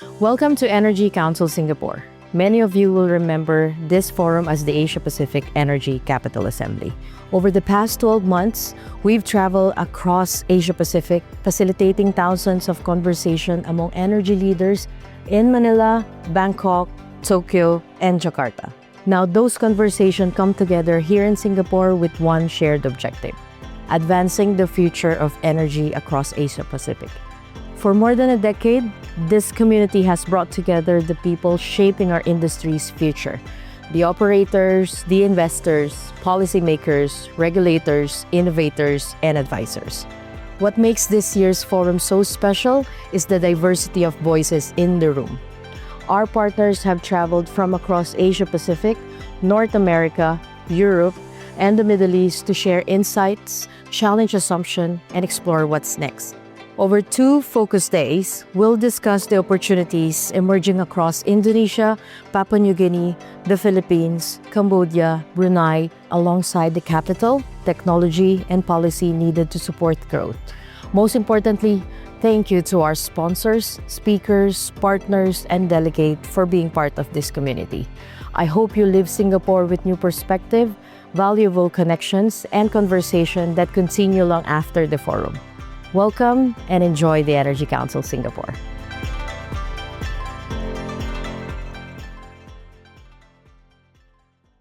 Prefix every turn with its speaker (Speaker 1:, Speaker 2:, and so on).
Speaker 1: Welcome to Energy Council Singapore. Many of you will remember this forum as the Asia-Pacific Energy Capital Assembly. Over the past 12 months, we've traveled across Asia-Pacific, facilitating thousands of conversation among energy leaders in Manila, Bangkok, Tokyo, and Jakarta. Now, those conversations come together here in Singapore with one shared objective: advancing the future of energy across Asia-Pacific. For more than a decade, this community has brought together the people shaping our industry's future: the operators, the investors, policymakers, regulators, innovators, and advisors. What makes this year's forum so special is the diversity of voices in the room. Our partners have traveled from across Asia-Pacific, North America, Europe, and the Middle East to share insights, challenge assumptions, and explore what's next. Over 2 focus days, we'll discuss the opportunities emerging across Indonesia, Papua New Guinea, the Philippines, Cambodia, Brunei, alongside the capital, technology, and policy needed to support growth. Most importantly, thank you to our sponsors, speakers, partners, and delegates for being part of this community. I hope you leave Singapore with new perspective, valuable connections, and conversation that continue long after the forum. Welcome and enjoy the Energy Council Singapore.